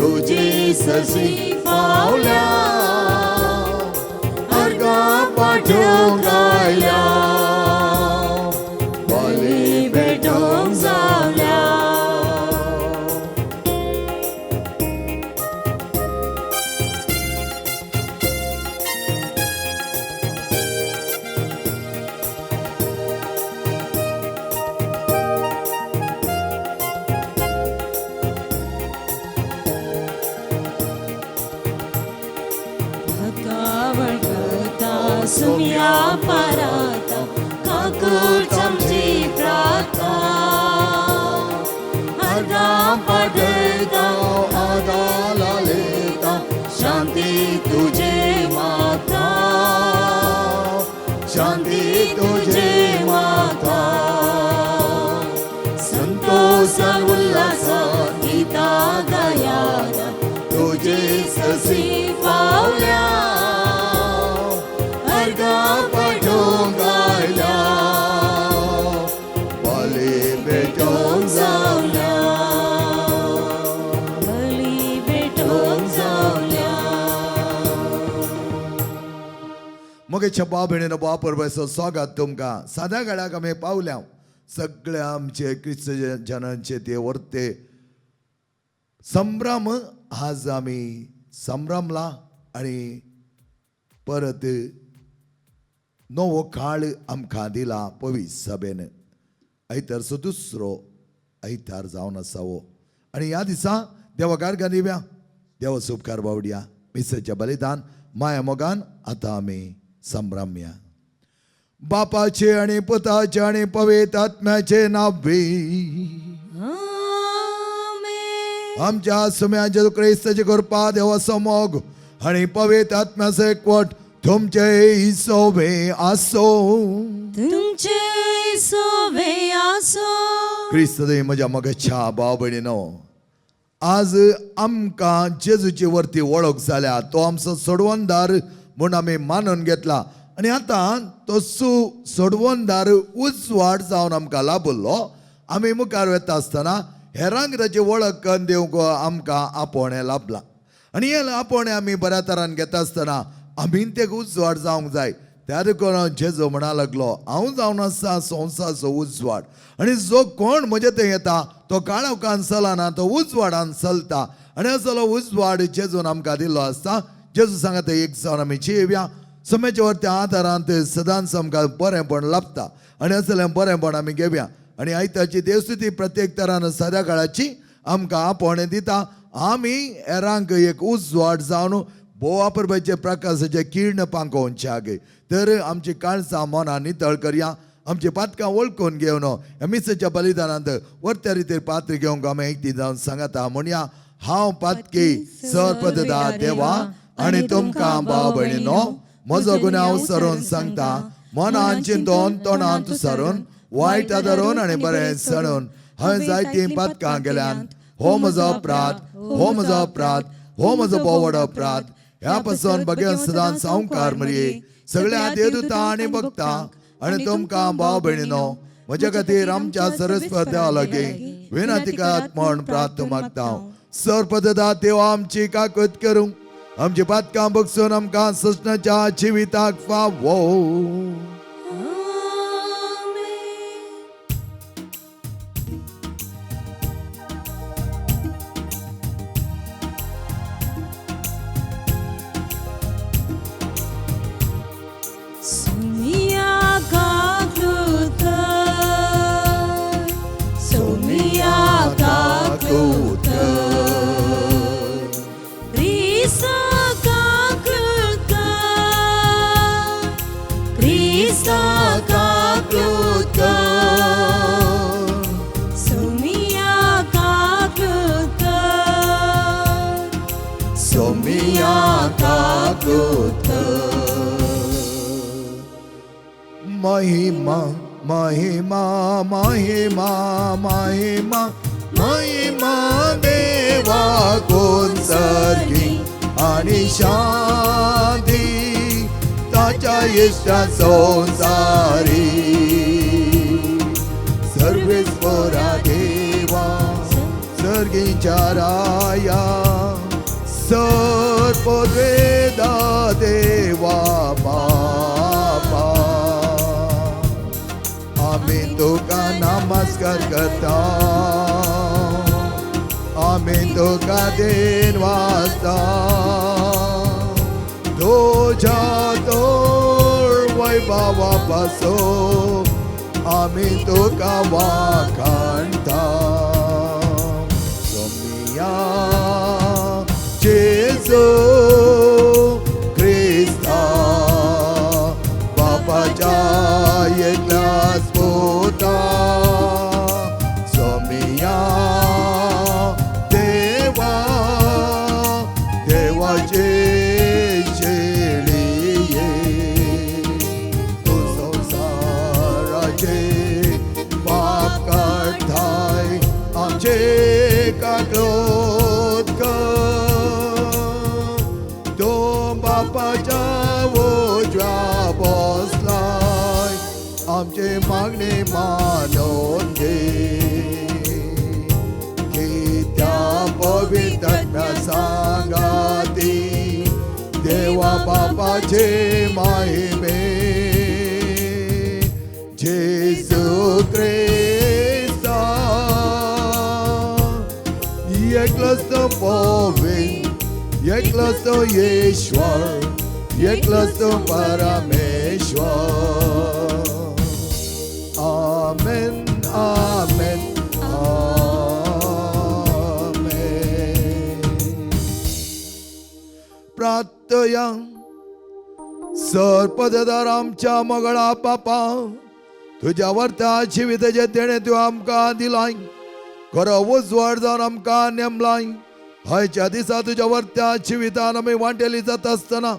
तुझी ससी पावल्या अर्गा पाठवून गायल्या बळी भेटून जावल्या सुम्या पाराता काकूळ आमची प्रार्थना अर्गा पाठयता आदाला लेता शांती तुझे माता शांती तुझे माता संतोष उल्हास गीता गायाला तुझे ससी पावल्या अर्गा पाठवून गायल्या बळी भेटून जावल्या बळी भेटून जावल्या मग छपा भयणीनो बापरबायचो स्वागत तुमकां साद्या काळाक आमी पावल्या सगळे आमचे क्रिस्तजनांचे ते वर्ते संभ्रम आज आमी संभ्रमला आणि परत नवो काळ आमकां दिला पवित्र सभेन आयतारचो दुसरो आयतार जावन आसावो आनी ह्या दिसा देवाकार दिव्या देव उपकार बावडया मिसेच्या बलिदान माया मोगान आतां आमी संभ्रमया बापाचे आनी पुताचे आनी पवित्र आत्म्याचे नावे आमच्या सुम्या जेजू क्रिस्ताची कृपा देवाचो मोग आनी पवित्र आत्म्याचो एकवट तुमचे सोबे आसो तुमचे सोबे आसो क्रिस्त देव म्हज्या मोगाच्या भाव भयणीनो आज आमकां जेजूची वर्ती वळख जाल्या तो आमचो सोडवणदार म्हूण आमी मानून घेतला आनी आतां तो सोडवणदार उजवाड जावन आमकां लाभलो आमी मुखार वता आसतना हेरांक ताची वळख करून दिवंक आमकां आपोवणें लाभलां आनी हे आपोवणें आमी बऱ्या तरान घेता आसतना आमी ते उजवाड जावंक जाय त्या करून जेजू म्हणा लागलो हांव जावन आसा संवसाराचो उजवाड आनी जो कोण म्हजे थंय येता तो काळोखान चलना तो उजवाडान चलता आनी असलो उजवाड जेजून आमकां दिल्लो आसता जेजू सांगता एक जावन आमी जियेवया समयाच्या वरत्या आदारांत सदांच आमकां बरेंपण लाभता आनी असलें बरेंपण आमी घेवया आनी आयताची देवस्तुती प्रत्येक तरान सद्या काळाची आमकां आपोवणें दिता आमी हेरांक एक उजवाड जावन बोवा परबेचे प्रकाशाचे किर्ण पांकोवचे आगे तर आमची काळजां मनां नितळ करया आमची पातकां वळखून घेवन मिसेच्या बलिदानांत वर्त्या रितीर पात्र घेवंक आमी एकटी जावन सांगता म्हणया हांव पातकी सर्पदा देवा आनी तुमकां भाव भयणीनो म्हजो गुन्यांव सरून सांगता मनान चिंतून तोंडांत सरून वायट आदारून आनी बरें सणून हांवें जायतीं पातकां गेल्यान हो म्हजो अपराध हो म्हजो अपराध हो म्हजो बोवड अपराध ह्या पासून भगवान सदांच संवकार मरये सगळ्या देवदूतां आनी भक्तां आनी तुमकां भाव भयणीनो म्हजे खातीर आमच्या सरस्वत देवा लागीं विनंती करात म्हूण प्रार्थना मागता सर्पदा देवा आमची काकूत करूं आमची पातकां बगसून आमकां ससनाच्या जिविताक फावो महिमा महिमा महिमा महिमा महिमा देवा कोण सर्गी आणि शांती ताच्या इष्टा संसारी सर्वेश्वरा देवा सर्गीच्या राया पद्वेदा देवा बापा आम्ही तुका नमस्कार करता आम्ही तुका देन वाजता तुझ्या तोर वैभवा पासो आम्ही तुका वाखाणता सोमिया जेजू क्रिस्ता बापाच्या एकल्याच पोता सोमिया देवा देवाचे शेळिये तू संसाराचे पाप काढताय आमचे काकलोत तो बापाच्या उजव्या बसलाय आमचे मागणे मानून घे की त्या पवित्र सांगाती देवा बापाचे महिमे जेजू ख्रिस्ता एकलंच तो पवित्र एकलंच तो ईश्वर एकलंच तो परमेश्वर आमेन आमेन प्रार्थया सर्पददार आमच्या मगळा बापा तुझ्या वर्ता जिविताचे देणे तू आमकां दिलाय खरो उजवाड जावन आमकां नेमलाय हयच्या दिसा तुझ्या वर्त्या जिवितान आमी वांटेली जाता आसतना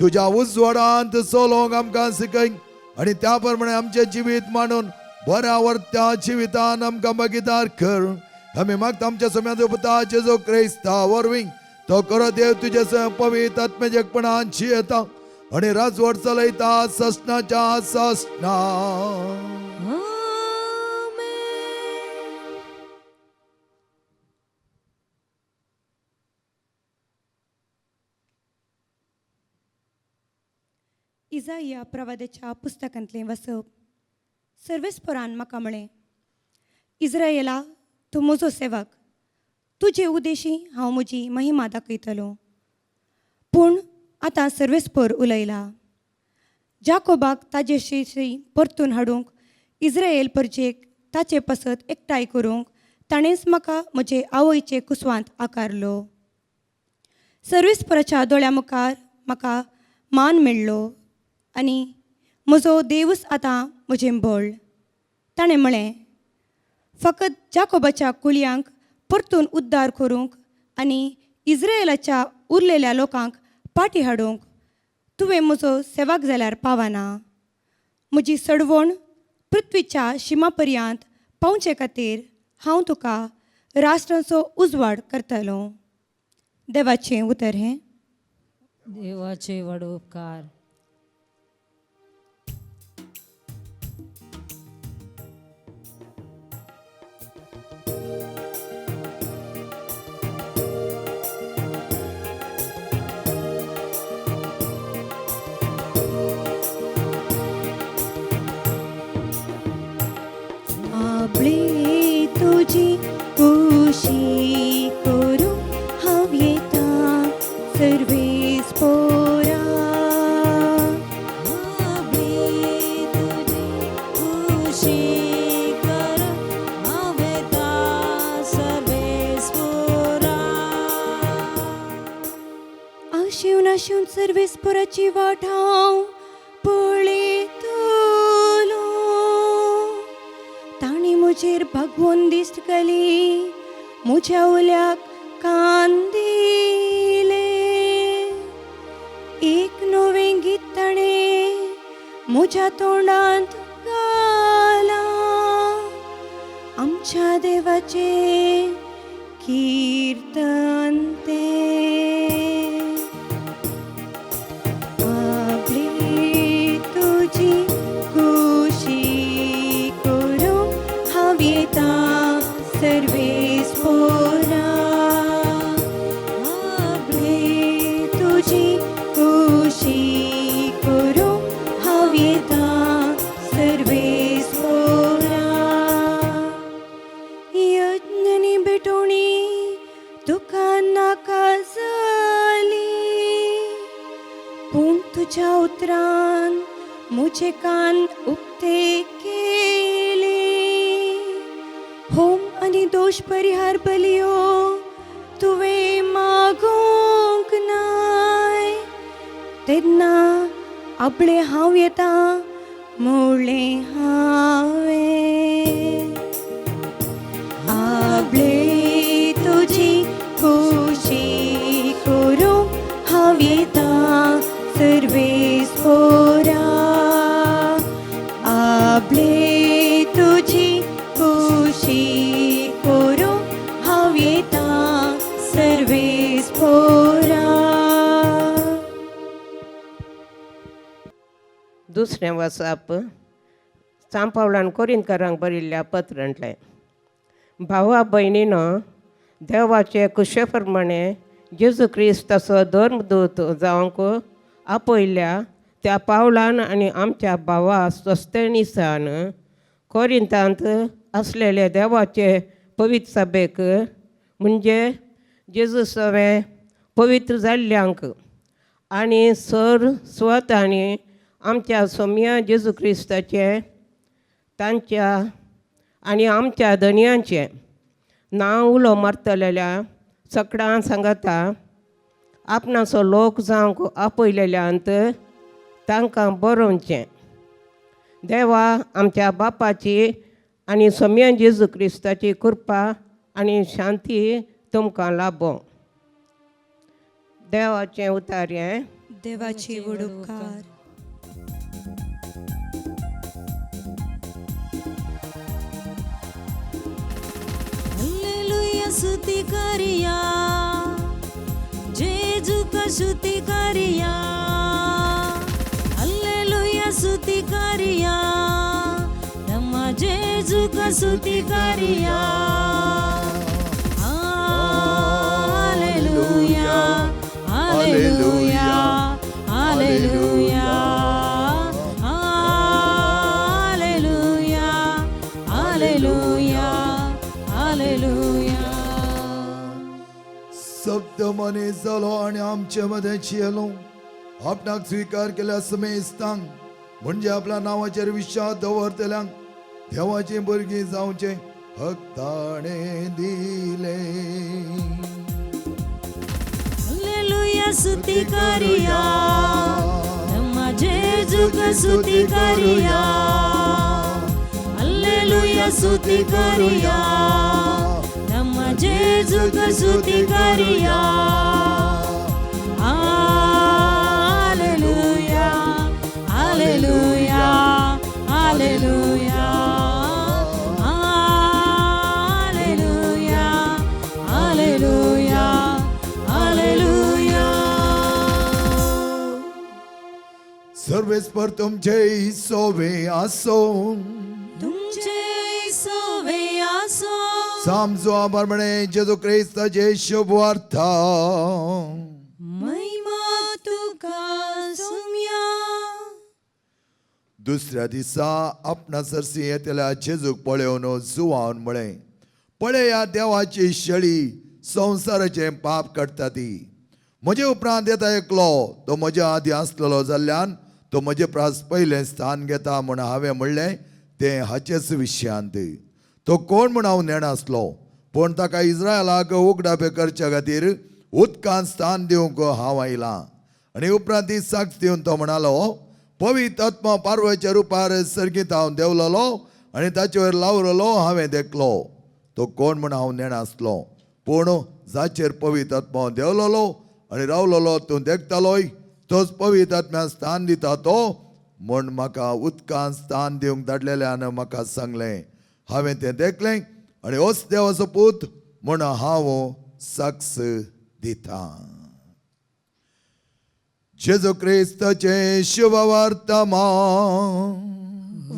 तुझ्या उजवाडांत चलोवंक आमकां शिकय आणि त्या प्रमाणे आमचे जिवीत मांडून बऱ्या वर्त्या जिवितान आमकां भागीदार कर आमी मागता आमच्या समेत पुता जेजू क्रिस्ता वरवीं तो खरो देव तुजे पवित्र आत्म्याचे एकपणान येता आणि राजवट चलयता ससनाच्या ससना इजाया प्रवादाच्या पुस्तकांतले वसप सर्वेस्परान म्हाका म्हळें इस्रायेला तूं म्हजो सेवक तुजे उद्देशी हांव म्हजी महिमा दाखयतलो पूण आतां सर्वेस्पर उलयला जाकोबाक ताजे शेशी परतून हाडूंक इस्रायल परजेक ताचे पसत एकठांय करूंक ताणेंच म्हाका म्हजे आवयचे कुसवांत आकारलो सर्वेस्पराच्या दोळ्या मुखार म्हाका मान मेळ्ळो आनी म्हजो देवूच आतां म्हजें बळ ताणें म्हळें फकत जाकोबाच्या कुळयांक परतून उद्दार करूंक आनी इस्रायेलाच्या उरलेल्या लोकांक पाटी हाडूंक तुवें म्हजो सेवक जाल्यार पावना म्हजी सडवण पृथ्वीच्या शिमा पर्यंत पावचे खातीर हांव तुका राष्ट्रांचो उजवाड करतलो देवाचें उतर हें देवाचे व्हड उपकार आपली तुझी खुशी करू हांव येता सर्वेस पोरा आपली तुझी खुशी करू हांव येता सर्वेस्परा आशिवून आशिवून सर्वेस्पराची वाट हांव पळयतलो ताणी म्हजेर भगवून दिश्ट केली म्हज्या उल्याक कान दिले एक नवें गीत ताणें म्हज्या तोंडांत घाला आमच्या देवाचे कीर्तन तें आपली तुझी खुशी करू हांव येता सर्वेस पोरा आपली म्हाका जाली, पूण तुज्या उतरान म्हजे कान उक्ते केले. होम आनी दोश परिहार बलियो तुवें मागोंक नाय. तेन्ना आपले हांव येता म्हणलें हांवें. आपले तुजी खुशी करूंक हांव येता सर्वेस्परा. आपले तुजी खुशी करूंक हांव येता सर्वेस्परा. दुसरें वचप सांत पावलान कोरिंथकारांक बरयल्ल्या पत्रांतलें. भावा भयणीनो, देवाचे कुशे प्रमाणे जेजू क्रिस्त ताचो धर्मदूत जावंक आपयल्या त्या पावलान आनी आमच्या भावा सोस्तेनिसान कोरिंतांत आसलेले देवाचे पवित्र सभेक, म्हणजे जेजू सवे पवित्र जाल्ल्यांक आनी सर स्वत आनी आमच्या सोम्या जेजू क्रिस्ताचे, तांच्या आनी आमच्या धनयांचे नांव उलो मारतलेल्या सगळ्यां सांगता आपणाचो लोक जावंक आपयलेल्यांत तांकां बरोवचें. देवा आमच्या बापाची आनी सोम्या जेजू क्रिस्ताची कृपा आनी शांती तुमकां लाभो. देवाचें उतार्यें. देवाची वडोवकार. हल्लेलुया स्तुति करिया, जेजू का स्तुति करिया. हल्लेलुया स्तुति करिया, नमा जेजू का स्तुति करिया. Hallelujah hallelujah hallelujah hallelujah hallelujah hallelujah. सप्त मने जालो आणि आमचे मध्ये येलो. आपणाक स्वीकार केल्या समेस्तांक, म्हणजे आपल्या नावाचेर विश्वास दवरतल्यांक देवाचे भुरगीं जावचे हक ताणें दिले. हल्लेलुया स्तुति करिया, नमा जेजू का स्तुति करिया. हल्लेलुया स्तुति करिया, नमा जेजू का स्तुति करिया. Hallelujah hallelujah hallelujah hallelujah hallelujah hallelujah. सर्वेस्पर तुमचे सोवे आसो. तुमचे सोवे आसो. सामजो आभार म्हणे जेजू क्रिस्ताचे शुभ वार्ता. महिमा तुका सोम्या. दुसऱ्या दिसा आपणा सरसी येतल्या जेजूक पळयोवन जुवान म्हळे, पळय या देवाची शेळी संवसाराचे पाप काडटा ती. म्हजे उपरांत येता एकलो, तो म्हज्या आदी आसलेलो जाल्ल्यान तो म्हजे प्रास पयलें स्थान घेता म्हूण हांवें म्हणलें तें हाचेच विशयांत. तो कोण म्हूण हांव नेणासलो, पूण ताका इस्रायलाक उगडापे करच्या खातीर उदकांत स्थान दिवंक हांव आयलां. आनी उपरांत ती साक्ष दिवन तो म्हणालो, पवित्र आत्मा पार्वच्या रुपार सर्गीत हांव देंवलोलो आनी ताचे वयर लावलेलो हांवें देखलो. तो कोण म्हूण हांव नेणासलो, पूण जाचेर पवित्र आत्मा देंवलोलो आनी रावलोलो तूं देखतालोय, तोच पवित्र आत्म्याक स्थान दिता तो म्हूण म्हाका उदकांत स्थान दिवंक धाडलेल्यान म्हाका सांगलें. हांवें तें देखलें आनी होच देवाचो पूत म्हूण हांव साक्ष दितां. जेजू क्रिस्ताचे शुभ वर्तमान.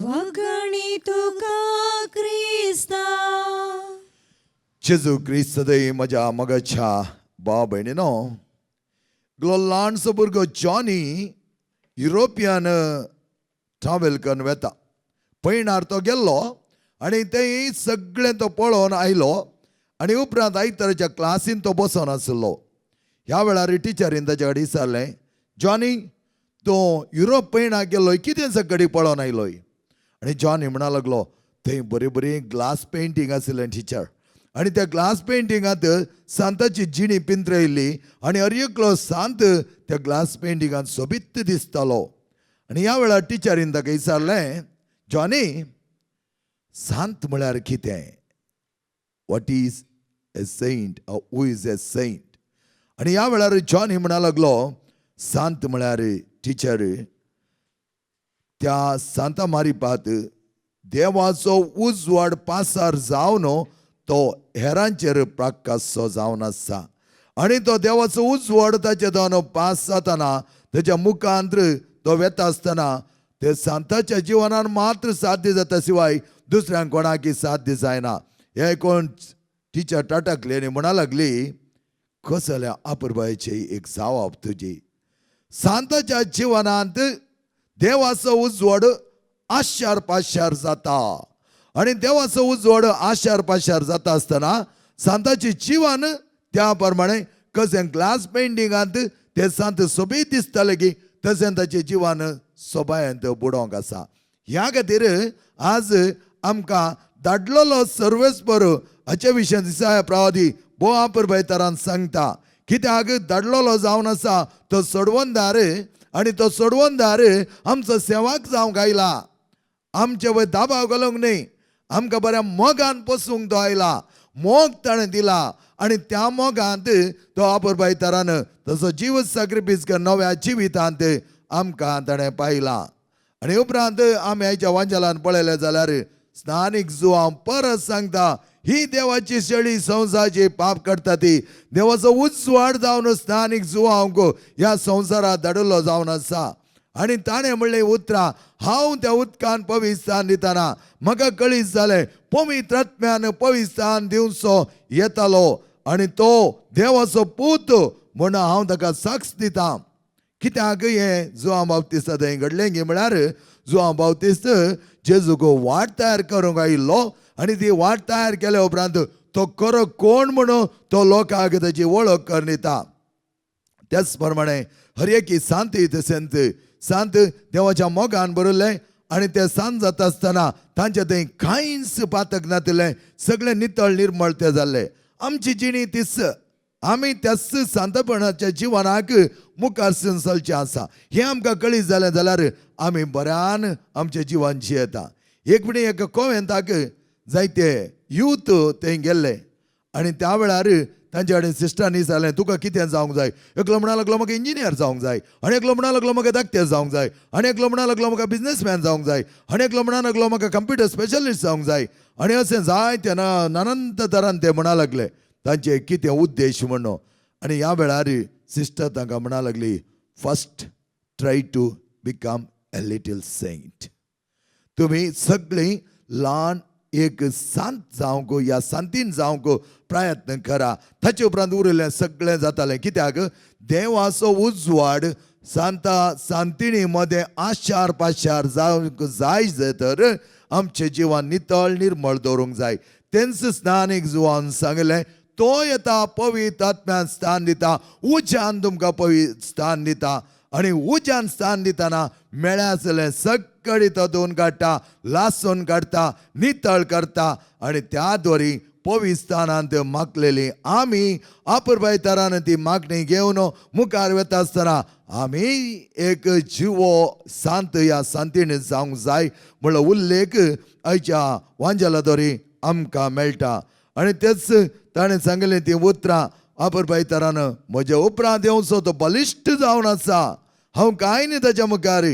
वगणी तुका क्रिस्ता. जेजू क्रिस्त दय म्हज्या मगाच्या भाव भयणीनो, ल्हानसो भुरगो जॉनी युरोपियन ट्रॅव्हल करून वेता. पैणार तो गेल्लो आनी थंय सगळें तो पळोवन आयलो आनी उपरांत आयताराच्या क्लासीन तो बसोन आसलो. ह्या वेळार टिचरीन ताच्या कडेन विचारलें, जॉनी तो युरोप पयणाक गेल्लोय, कितें सकडी पळोवन आयलोय? आनी जॉनी म्हणा लागलो, थंय बरी बरी ग्लास पेंटींग आसलें टिचर, आनी त्या ग्लास पेंटिंगांत सांताची जिणी पिंत्रयल्ली आनी हर एकलो सांत त्या ग्लास पेंटिंगांत सोबीत दिसतालो. आनी ह्या वेळार टिचरीन ताका विचारलें, जॉनी सांत म्हळ्यार कितें? What is a saint? Who is a saint? आनी ह्या वेळार जॉनी म्हणा लागलो, सांत म्हळ्यार टिचर त्या सांता मारिपात देवाचो उजवाड पासार जावन तो हेरांचेर प्रकाशो जावन आसा. आनी तो देवाचो उजवाड ताचे दोन पास जाताना ताच्या मुखांत तो वेता आसतना ते सांताच्या जिवनान मात्र साध्य जाता, शिवाय दुसऱ्यांक कोणाकी साध्य जायना. हे कोण टिचर टाटकली आनी म्हणा लागली, कसल्या अपुरबायेची एक जावप तुजी. सांताच्या जिवनांत देवाचो उजवाड आशार पाशार जाता आनी देवाचो उजवाड आशार पाशार जाता आसतना सांताची जिवन त्या प्रमाणे कशें ग्लास पेंटिंगांत ते सांत सोबीत दिसताले की तशें ताचें जिवन सोबायेंत बुडोवंक आसा. ह्या खातीर आज आमकां धाडलेलो सर्वेस्पर हाचे विशयी दिसाय प्रवादी बोआ पुरबायतारान सांगता. कित्याक धाडलेलो जावन आसा तो सोडवणदार, आनी तो सोडवणदार आमचो सेवाक जावंक आयला. आमचे वय दाबाव घालूंक न्ही, आमकां बऱ्या मोगान पोसूंक तो आयला. मोग ताणें दिला आनी त्या मोगांत तो अपुरबायतारान तसो जीव सॅक्रिफीस नव्या जिवितांत आमकां ताणें पायला. आनी उपरांत आमी आयच्या वांजलान पळयलें जाल्यार स्नानीक जुवांव परत सांगता, ही देवाची शेळी संवसाराची पाप करता ती. देवाचो उजवाड जावन स्नानीक जुवांवक ह्या संवसारांत धाडिल्लो जावन आसा. आनी ताणें म्हणलें उतरां, हांव त्या उदकान पवित्रस्थान दितना म्हाका कळीत जालें पवित्र आत्म्यान पवित्रस्थान दिवचो येतालो आनी तो देवाचो पूत म्हूण हांव ताका साक्ष दितां. कित्याक हें जुवांव बावतिस्ता थंय घडलें गे म्हळ्यार जुवांव बावतिस्त जेजूक वाट तयार करूंक आयिल्लो आनी ती वाट तयार केल्या उपरांत तो खरो कोण म्हणून तो लोकांक ताची वळख करून दिता. त्याच प्रमाणे हर एकी सांत संत सांत देवाच्या मोगान बरयलें आनी ते सांत जाता आसतना तांचे थंय कांयच पातक नासलें, सगळें नितळ निर्मळ ते जाल्ले. आमची जिणी तीच, आमी त्याच सांतपणाच्या जिवनाक मुखार चलचें आसा. हें आमकां कळीत जालें जाल्यार आमी बऱ्यान आमचें जिवन जियेता. एक म्हणी एका कॉवेंताक जायते यूथ थंय गेल्ले आनी त्या वेळार तांचे कडेन सिस्टरांनी विचारलें, तुका कितें जावंक जाय? एकलो म्हणा लागलो म्हाका इंजिनियर जावंक जाय, आनी एकलो म्हणा लागलो म्हाका धाकटें जावंक जाय, आनी एकलो म्हणा लागलो म्हाका बिझनेसमॅन जावंक जाय, आनी एकलो म्हणा लागलो म्हाका कंप्युटर स्पेशलिस्ट जावंक जाय. आनी अशें जायते अनंत तरान ते म्हणा लागले तांचे कितें उद्देश म्हणून. आनी ह्या वेळार सिस्टर तांकां म्हणा लागली, first try to become a little saint. तुमी सगळीं ल्हान एक सांत जावंक या सांतीन जावंक प्रयत्न करा. ताचे उपरांत उरलें सगळें जातालें. कित्याक देवाचो उजवाड सांता सांतिणी मदें आशार पाशार जावंक जाय तर आमचें जिवन नितळ निर्मळ दवरूंक जाय. तेंच स्नानीक जुवान सांगलें, तो येता पवित्र आत्म्यान स्थान दिता, उज्यान तुमकां पवित्र स्थान दिता. आनी उज्यान स्थान दितना मेळ्यासलें सगळें तो धुवन काडटा, लासून काडटा, नितळ करता. आनी त्या द्वारी पवित्र स्थानांत मागलेली आमी अपुरबायतारान ती मागणी घेवन मुखार वता आसतना आमी एक जिवो सांत ह्या सांतीन जावंक जाय म्हणलो उल्लेख आयच्या वांजलाद्वारी आमकां मेळटा. आनी तेच ताणें सांगलें ती उतरां अपुरबायतारान, म्हजे उपरांत येवचो तो बलिश्ट जावन आसा, हांव कांय न्ही ताच्या मुखार.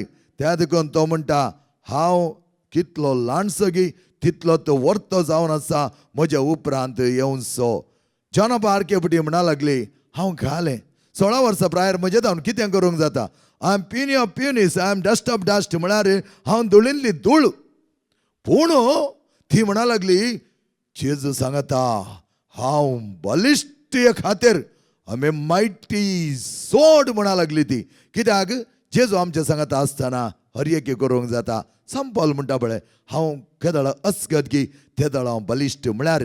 त्या देखून तो म्हणटा, हांव कितलो ल्हानसो गी तितलो तो वर्तो जावन आसा म्हज्या उपरांत येवचो. जॉना बारकेपटी म्हणा लागली, हांव घालें 16 वर्सां प्रायर म्हजें जावन कितें करूंक जाता? I am puny of punies, I am dust of dust, म्हळ्यार हांव धुळिल्ली धूळ. पूण ती म्हणा लागली, जेजू सांगता, हांव बलिश्ट खातीर आमी मायटी सोड म्हणा लागली ती. कित्याक जेजू आमच्या सांगता आसतना हर एक करूंक जाता. संपल म्हणटा पळय, हांव केदळ अस्कत की तेदळ हांव बलिश्ट. म्हळ्यार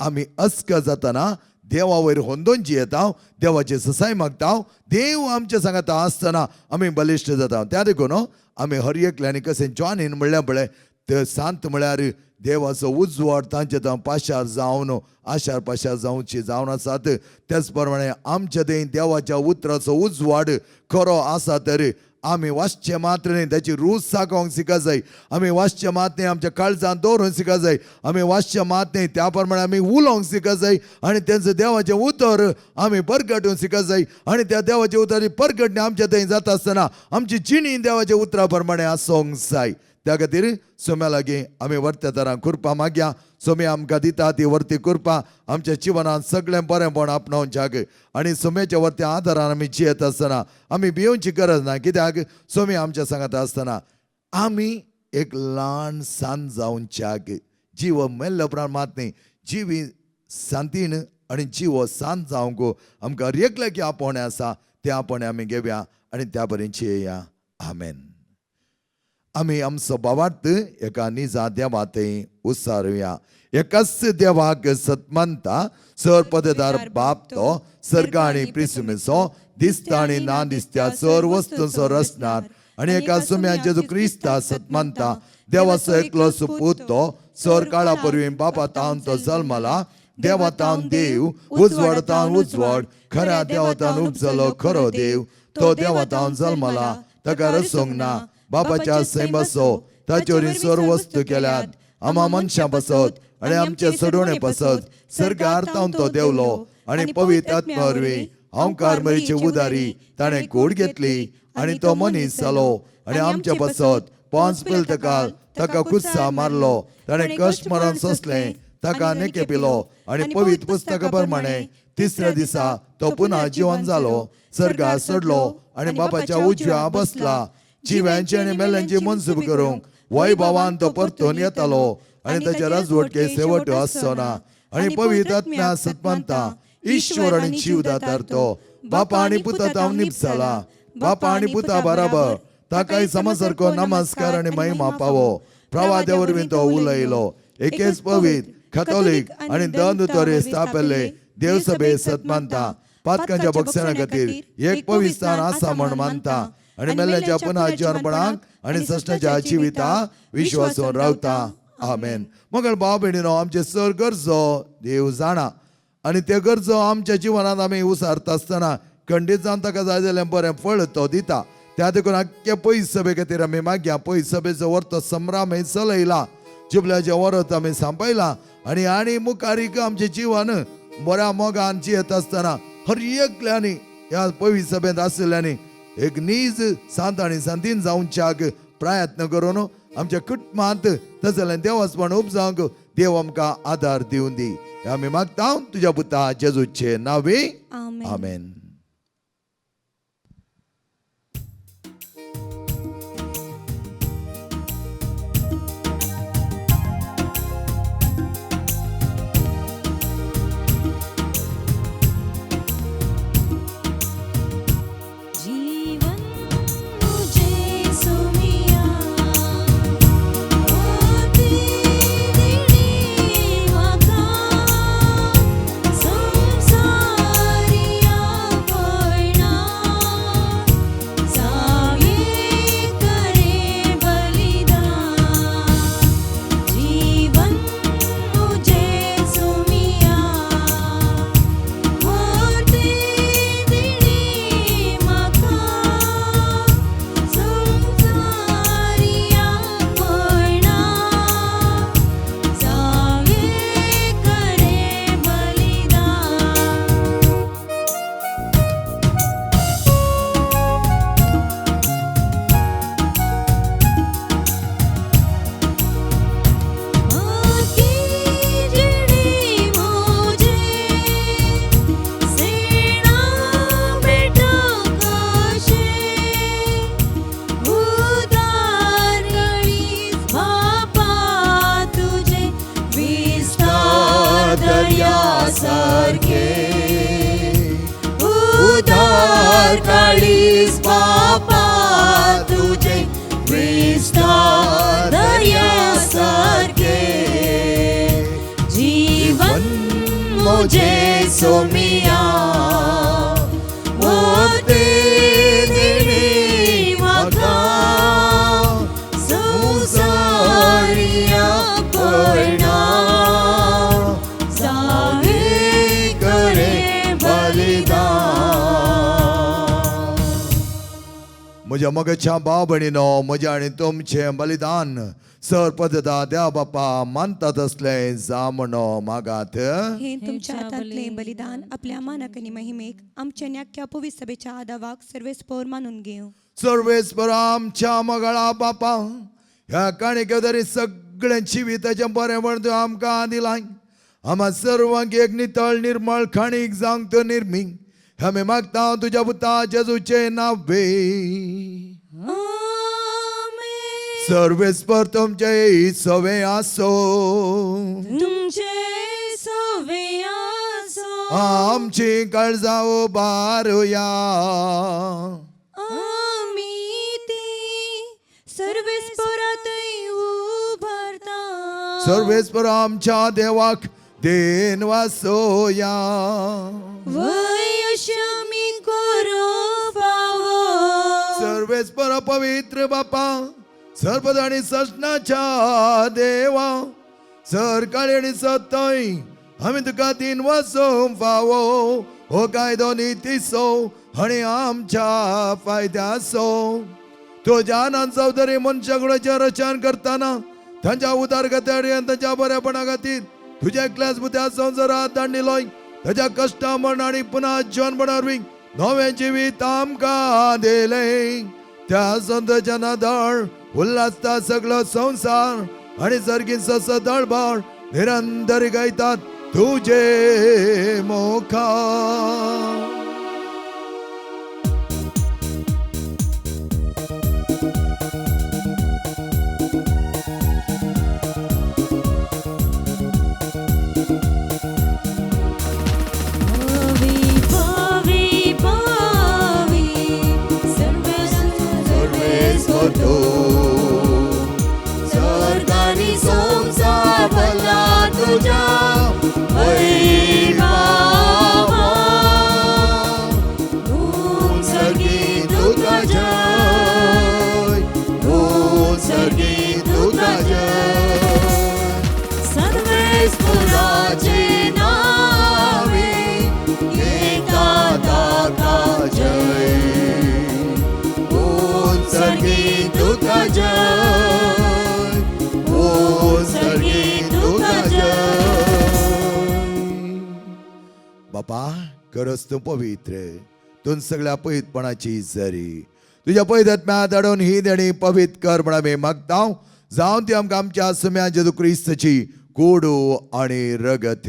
आमी अस्क जातना देवा वयर होंदोनची येता, देवाची ससाय मागता, देव आमच्या सांगाता आसतना आमी बलिश्ट जाता. त्या देखून आमी हर एकल्यानी कशें जॉनीन म्हणल्या पळय ते सांत म्हळ्यार देवाचो उजवाड तांचे थंय पाशार जावन आशार पाशार जावची जावन आसात. त्याच प्रमाणे आमच्या थंय देवाच्या उतराचो उजवाड खरो आसा तर आमी वाचचे मात्र न्ही, त्याची रूच साकोवंक शिका जाय. आमी वाचचे मात न्ही, आमच्या काळजांत दवरूंक शिका जाय. आमी वाचचे मात न्ही, त्या प्रमाणे आमी उलोवंक शिका जाय आनी तेंचें देवाचें उतर आमी परगटूंक शिका जाय. आनी त्या देवाच्या उतराची परगटणी आमच्या थंय जाता आसतना आमची जिणी देवाच्या उतरा प्रमाणे आसोंक जाय. त्या खातीर सोम्या लागीं आमी वर्त्या तरां कृपा मागया. सोमी आमकां दिता ती वर्ती कृपा आमच्या जिवनांत सगळें बरेंपण आपणावच्याक आनी सोम्याच्या वर्त्या आदारान आमी जियेत आसतना आमी भिवची गरज ना. कित्याक सोमी आमच्या सांगात आसतना आमी एक ल्हान सान जावच्याक जीव मेल्ले उपरांत मात न्ही, जिवी शांतीन आनी जीव शांत जावंक आमकां रेखले की आपोवणें आसा तें आपोवणें आमी घेवया आनी त्या परीन जियेया. आमेन. आमी आमचो भावार्थ एका निजा देवात उसारुया. एकच देवाक सतमंता सर पददार बाप तो सर्ग आनी प्रिसुमेचो दिसता आनी ना दिसत्या सर वस्तूंचो रचणार आनी एका सुम्या जेजू क्रिस्ता सतमंता देवाचो एकलो सुपूत तो सर काळा परवीं बापा तावन तो जल्मला. देवा तावन देव उजवाड तावन उजवाड खऱ्या देवा तावन उपजलो खरो देव. तो देवा तावन जल्मला ताका रसोंक ना. बापाच्या सैम बसो ताचे सर्व वस्तू केल्यात. आम्हा मनशां बसत आनी आमचे सोडवणे बसत सर्गार तावन तो देवलो आनी पवित्र आत्म्या वरवीं ओंकार मरीची उदारी ताणें कूड घेतली आनी तो मनीस जालो आनी आमचे बसत पोंच पिलतकाल ताका कुस्सा मारलो. ताणें कश्ट मरण सोंसलें ताका नेके पिलो आनी पवित्र पुस्तका प्रमाणे तिसऱ्या दिसा तो पुन्हा जिवन जालो, सर्गार चडलो आनी बापाच्या उजव्या बसला. जिव्यांची आनी मेल्यांची मनसूब करूंक वैभवान तो परतून येतालो आनी ताच्या राजवटके शेवट आसचो ना. आनी पवित्र आत्म्या सतमंता ईश्वर आनी जीव दातार तो बापा आनी पुता ताव निपसाला. बापा आनी पुता बराबर ताकाय समासारको नमस्कार आनी महिमा पावो. प्रवाद्या वरवीं तो उलयलो. एकेच पवित्र कॅथॉलिक आनी दंतोरे स्थापले देव सभे सतमंता पातकांच्या भक्षणा खातीर एक पवित्र स्थान आसा म्हण मानता आनी मेल्ल्याच्या पुन्हा जिवनपणाक आनी सश्टाच्या जिविता विश्वासून रावता. आमेन. मगळ भाव भयणीनो, आमचे सर गरजो देव जाणा आनी ते गरजो आमच्या जिवनांत आमी उसारता आसतना खंडीत जावन ताका जाय जाल्यार बरें फळ तो दिता. त्या देखून आख्खे पयस सभे खातीर आमी मागया. पयस सभेचो वर्त संभ्राम चलयला, जिबल्याचें वरत आमी सांपयलां आनी मुखारीक आमचें जिवन बऱ्या मोगान जियेत आसतना हर एकल्यांनी ह्या पयस सभेंत आशिल्ल्यांनी एक नीज सांत आनी सांतीन जावच्याक प्रयत्न करून आमच्या कुटुंबांत तसलें देवस्पण उपजावंक देव आमकां आदार दिवन दी. आमी मागता तुज्या पुता जेजूचे नांवे. आमेन. उदार काळीज बापा तुझे विस्तार दर्या सारखे जीवन Jesu mia, mote dene maka, संसारिया पडना साहे करे बलिदान. म्हज्या मोगाच्या भाव भयणीनो, म्हजें आनी तुमचें बलिदान सर पद्धता त्या बापा मानतात असले जामणो मागात. हे तुमच्या हातातले बलिदान आपल्या मानक आणि महिमेक आमच्या न्याक्या पवित्र सभेच्या आदावाक सर्वेस्पोर मानून घेऊ. सर्वेस्पर आमच्या मगळा बापा, ह्या काणिकेवरी सगळ्या जिविताचें बरें म्हणून आमकां दिलाय. आम्हा सर्वांक एक नितळ निर्मळ खाणीक जावंक तो निर्मी आमी मागता तुज्या पुता जेजूचे नावे. सर्वेस्पर तुमचे सवे आसो, तुमचे सोवे आसो, आमची काळजा उबारुया. आमी ती सर्वेस्पोरातय उभारता. सर्वेस्पर आमच्या देवाक देन वासोया. वयशमी करो फावो. सर्वेस्पर पवित्र बापा, सर्वदा आणि सजनाच्या देवा, सरकाळी आणि सत्तय आम्ही तुका तीन वासों फावो. हो कायदो नितीसो आणि आमच्या फायद्यासो. तुझ्या आनंद चौधरी मनशागुणाचे रचन करताना तांच्या उदारगती आणि तांच्या बऱ्यापणा खातीर तुझ्या एकल्याच बुद्या संवसारात धाडनिलोय. ताच्या कश्टा मरण आणि पुन्हा जीवन बनवून नवे जिवीत आमकां दिले. त्या संतांच्या नादळ उल्हासता सगळो संसार आणि सर्गीन सस दळबळ निरंतर गायतात तुझे मोखा. सरकारी संसार भला तुझा वैभवा. सर्गी तुका जय, सर्गी तुका जय. सर्वेस्पराचे नावे एका दाता जय. सर्गी तुका जय, सर्गी तुका जय. बापा खरंच तू पवित्र, तू सगळ्या पवित्रपणाची जरी तुझ्या पवित्रात्म्यात धाडून ही देणी पवित्र कर म्हणून मी मागता. जाऊन ती आमकां आमच्या सुम्या जेजू क्रिस्ताची कोडू आणि रगत.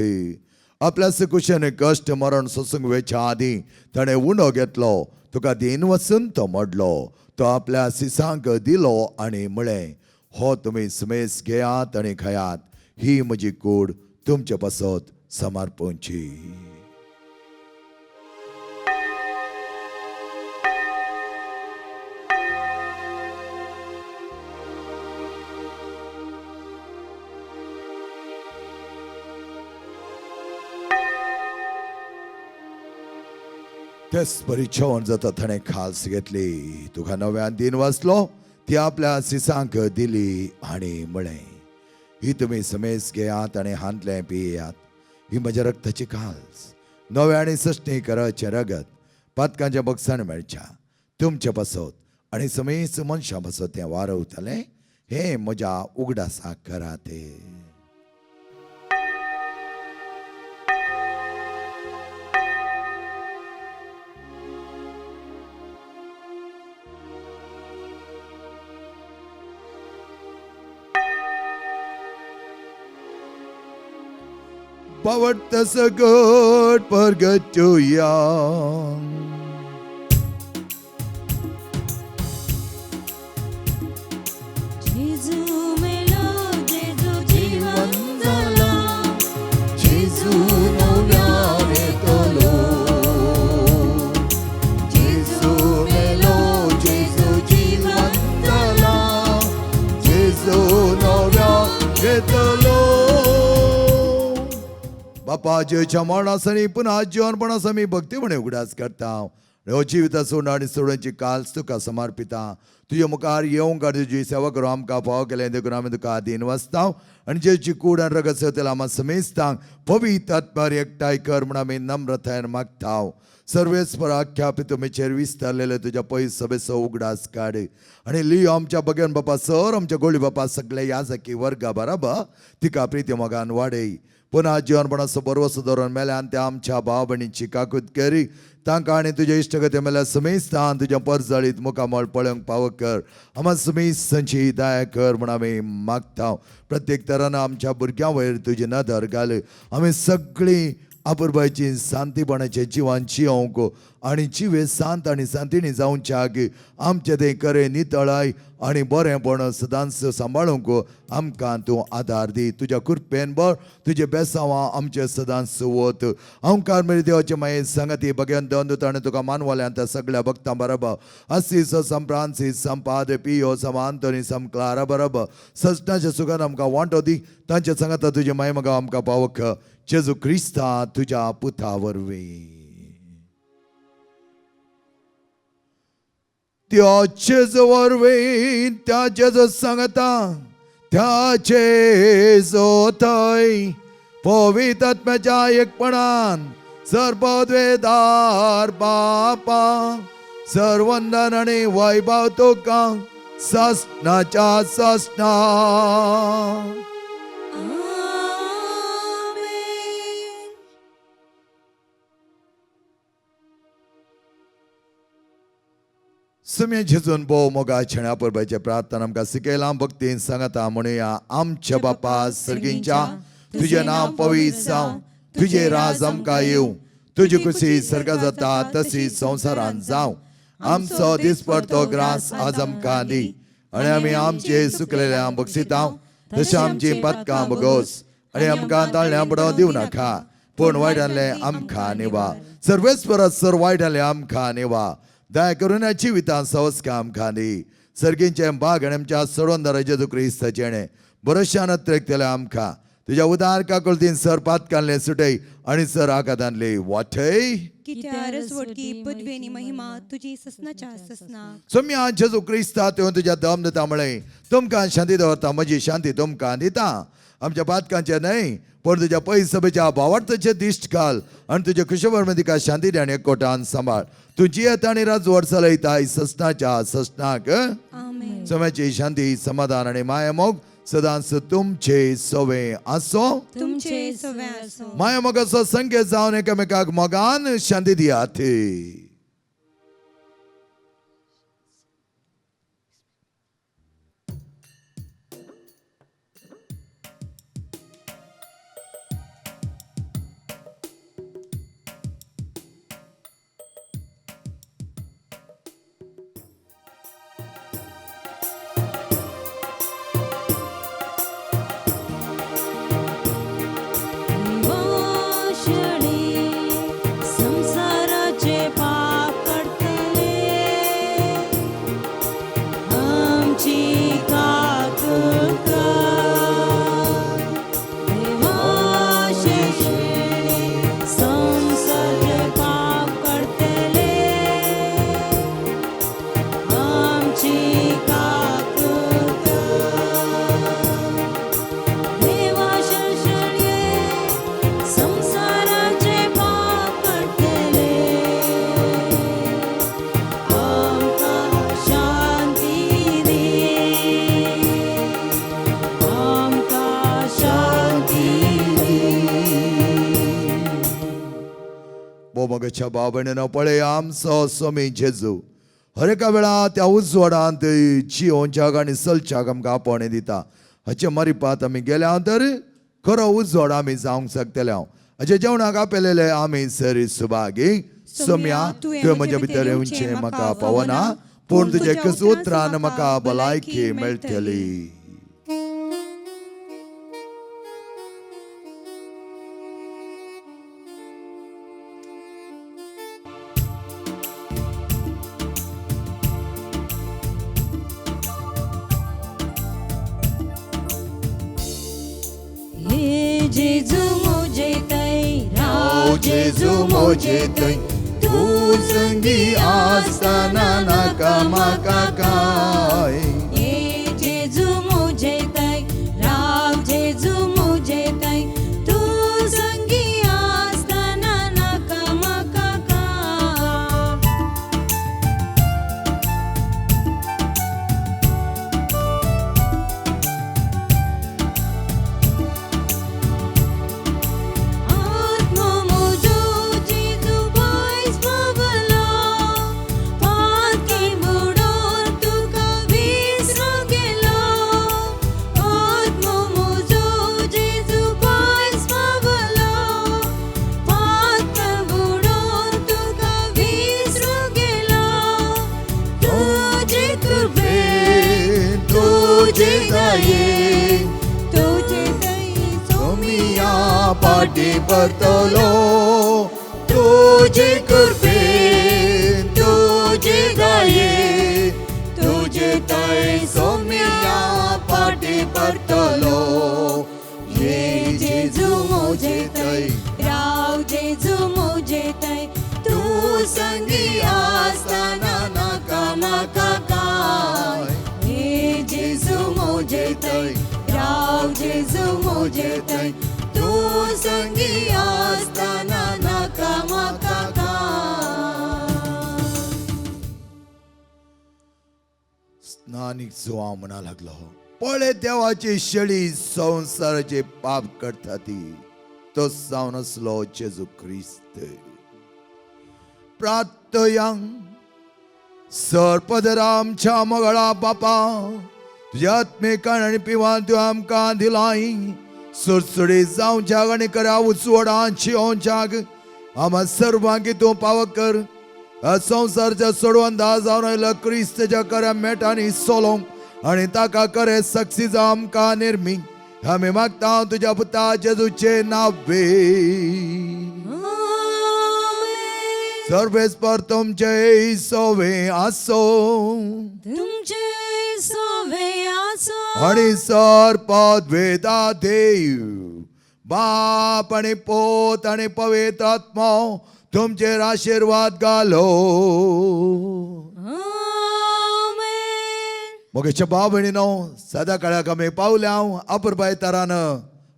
आपल्या सकुशेन कश्ट मरण सोसूंक वेच्या आदी ताणें उणो घेतलो, तुका दिन वचून तो मोडलो. तो आपल्या सिसांक दिलो आणि म्हळें, हो तुम्ही समेस घेयात आणि खायात, ही म्हजी कूड तुमचे पासत समर्पणची. तेच बरी जेवण जाता ताणें खास घेतली. तुका नव्यान दिन वाचलो, ती आपल्या सिसांक दिली आणि म्हळें, ही तुम्ही समेस घेयात आणि हांतले पियेयात, ही म्हज्या रक्ताची खास नवे आणि सश्टी कराचे रगत पातकांच्या बक्षान मेळच्या तुमचे पासत आणि समेस मनशां पासत तें वारवतलें. हे म्हज्या उगडासाक करात. But that's a good forget to young. जेजू मेलो, जेजू जीवन जाला. जेजू नव्यान येतलो. जेजू मेलो, जेजू जीवन जाला. जेजू नव्यान येतलो. बापा जेच्या मरणासनी पुन्हा जीवनपणास आम्ही भक्ती म्हणे उगडास करता ह्यो जिविता सोडून आनी सोडूंची काल्स तुका समर्पिता तुझ्या मुखार येवंक तुजी सेवा करूं आमकां फाव केलें देखून आमी तुका आदीन वचता आनी जेची कूड आनी रगत सवतेला आम्हा समेस्तांक पवित्र आत्म्यार एकठांय कर म्हूण आमी नम्रतायेन मागता सर्वेस्पर आख्या पितुमेचेर विस्तारलेले तुज्या पयस सभेचो उगडास काड आनी लियो आमच्या बगेन बापा सर आमच्या गोळी बापा सगळे याजकी वर्गा बराबर तिका प्रिती मोगान वाडय पुन्हा जीवनपणाचो बरवसो धरून मेल्यान त्या आमच्या भाव भयणींची काकूत करी तांकां आनी तुज्या इश्टगती मेल्या समेस्तान तुज्या परजळीत मुखामळ पळोवंक पाव कर आम्हा समेस्तांची दया कर म्हूण आमी मागता प्रत्येक तरान आमच्या भुरग्यां वयर तुजी नदर घाल आमी सगळीं अपुरबायची शांतीपणाचे जिवन जियोंक आनी जिवे शांत आनी शांतीनी जावच्याक आमचे ते करे नितळाय आनी बरेंपण सदांच सांबाळूंक आमकां तूं आदार दी तुज्या कृपेन बर तुजे बेसांवां आमचे सदांच वत अवकार मेरे देवाचे माये संगती बगेन दोन ताणें तुका मानवाल्यांत त्या सगळ्या भक्तां बरोबर असीस संप्रांसीस संपाद पियो समांतनी समक्लारा बरोबर सजनाच्या सुखान आमकां वांटो दी तांचे सांगात तुजे माये मगा आमकां पावक जेजू क्रिस्ता तुज्या पुता वरवीं त्या जेजू वरवीं त्या जेजू सांगता त्या जेजू थंय पवित्र आत्म्याच्या एकपणान सर्वद्वेदार बापा सर्वंदन आनी वैभव तुका ससनाच्या ससना समें झेजून भोव मोगा छेण्या परबाचे प्रार्थना आमकां शिकयलां भक्तीन सांगता म्हणुया आमच्या बापा सर्गींच्या तुजें नांव पवित्र जावं तुजें राज आमकां येवं तुजी खुशी सर्गा जाता तशी संवसारांत जावं आमचो दिसपडतो ग्रास आज आमकां दी आनी आमी आमचे सुकलेल्या बक्षिता तशें आमची पदकां बगोस आनी आमकां ताळण्या पडोवंक दिवं नाका पूण वायटांतले आमकां निवा सर्वेस्पर सर वायटांतले आमकां निवा दया करून जिवितां संस्कार आमकां दी सर्गींचे बाग आनी आमच्या सोडवंदार जेजू क्रिस्ताचेणे बरोशान त्रेकतले आमकां तुज्या उदार काकुळतीन सर पातकांतले सुटय आनी सर आकांतांतले वाटय कित्यार सोडकी पदवेनी महिमा तुजी ससनाच्या ससना सोम्या जेजू क्रिस्ता तुवें तुज्या दम दिता म्हळें तुमकां शांती दवरता म्हजी शांती तुमकां दिता आमच्या पातकांचे न्हय पण तुज्या पयस सभेच्या भावार्थाचे दिश्ट घाल आनी तुजे खुशेवर तिका शांती दी आनी एकवटान सांबाळ तुजी येता आनी राज वर्स चलयता ससनाच्या ससनाक आमेन सोम्याची शांती समाधान आनी माया मोग सदांच तुमचे सवे आसो तुमचे सवे आसो माया मोगाचो संकेत जावन एकामेकाक मोगान शांती दियात संसाराचे पाप करतले आमची काकूळ कर देवाचे संसाराचे पाप करतले आमची काकूळ कर देवाचे संसाराचे पाप करतले आमकां शांती दे आमकां शांती बोमगच्या बाबणेन पळय आमचो सोमी जेजू हर एका वेळा त्या उजवाडांत जियोंच्याक आनी चलच्याक आमकां आपणे दिता हाचे मारिपात आमी गेल्या तर खरो उजवाड आमी जावंक शकतले हाचे जेवणाक आपलेले आमी सरी सुभागी सोम्या तुवें म्हजे भितर येवचें म्हाका पावना पूण तुजे कसुत्रान म्हाका भलायकी मेळटली हे जेजू मुझे तय जेजू मोजे थंय तूं संगी आसतना नाका म्हाका काय ये जेजू मुझे तय राव जेजू मुझे तय तू संगी आसतना नाका म्हाका काय आत्मा मुजो जेजू बोयस बाबलो पाकी बुडोन तुका विसरो गेलो आत्मा मुजो जेजू बोयस बाबलो पाकी बुडोन तुका विसरो गेलो तुझे कृपे तुझे दये तुझे दये सोमिया पाटी परतलो तुझे कृपे तुझे दये तुझे दये सोमिया पाटी परतलो ये जेजू मोजे थंय राव जेजू मुझे तय तू संगी आसतना नाका म्हाका काय हे जेजू मुझे तय राव जेजू मुझे तय तू संगी आसतना नाका म्हाका काय स्नानीक जुवा म्हणा लागलो पळे देवाची शेळी संसाराचे पाप करता ती तो जावन असलो जेजू ख्रिस्त प्रार्थयांग सरपदर आमच्या मगळा बापा तुझ्या आत्मेकान आणि पिवान तू आमकां दिलाई सुरसुडी जावं जाग आनी करा उचवडांची जाग आम्हा सर्वांकी तूं पाव कर संसारच्या सोडवंदा जावन आयला क्रिस्ताच्या कऱ्या मेटांनी सोलोंक आणि ताका करे सक्सी जावं आमकां निर्मी आमी मागता तुझ्या पुता जेजूचे नावे सर्वेस्पर तुमचे सोवे आसो तुमचे सोवे आसो आणि सरपद वेदा देव बाप आणि पोत आणि पवित्र आत्मा तुमचेर आशीर्वाद घालो मोगेच्या भाव भयणीनो सदा काळाक आमी पावल्या अपुरबाय तरान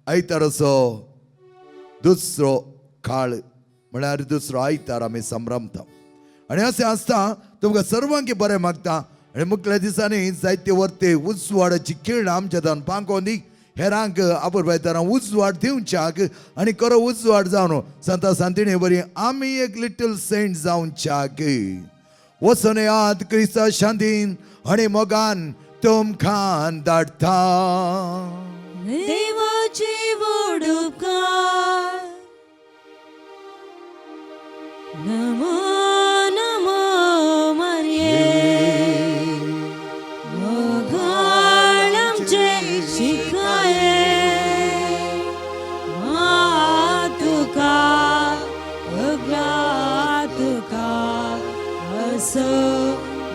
आयतारचो दुसरो काळ म्हळ्यार दुसरो आयतार आमी संभ्रमता आणि अशें आसता तुमकां सर्वांकी बरें मागता आणि मुखल्या दिसांनी जायते वर्ते उजवाडाची खीण आमच्या दान पांकोवन दी हेरांक अपुरबाय तरां उजवाड दिवच्याक आणि खरो उजवाड जावन संता सांतिणी बरी आमी एक लिटल सेंट जावच्याक वचून याद क्रिस्ता शांतीन आणि मोगान तुमकां धाडटा देवाचे व्हड उपकार नमो नमो मरिये मोगाळ आमचे शिकाये तुका अग्रा तुका असो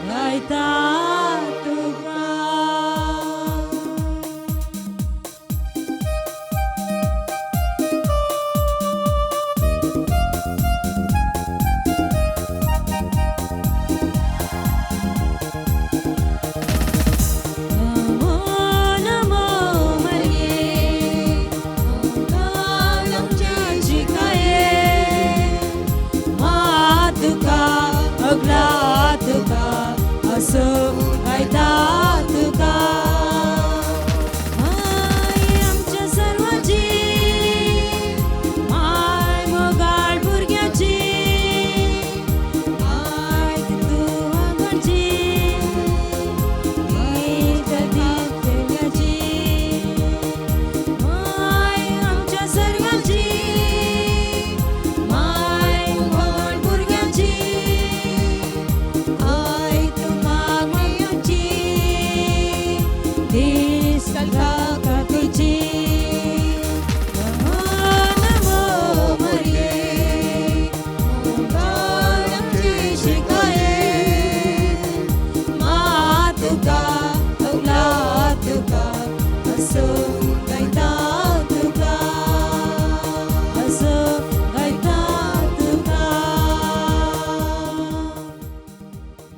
गायता तुका नमो नमो मरिये मोगाळ आमचे शिकाये तुका अग्रा तुका असो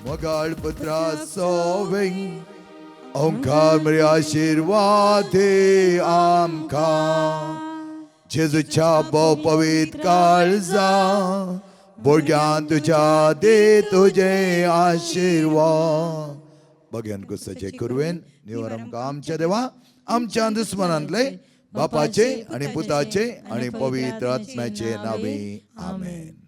वगाळ पुत्रा सोवे ओंकार मरे आशीर्वाद दे आमकां जेजूच्या भोव पवित्र काळजा भुरग्यां तुझ्या दे तुझे आशीर्वाद भगवान कुसाचे कुरवेन निवर आमकां आमच्या देवा आमच्या दुस्मनांतले बापाचे आणि पुताचे आणि पवित्र आत्म्याचे नावे आमेन.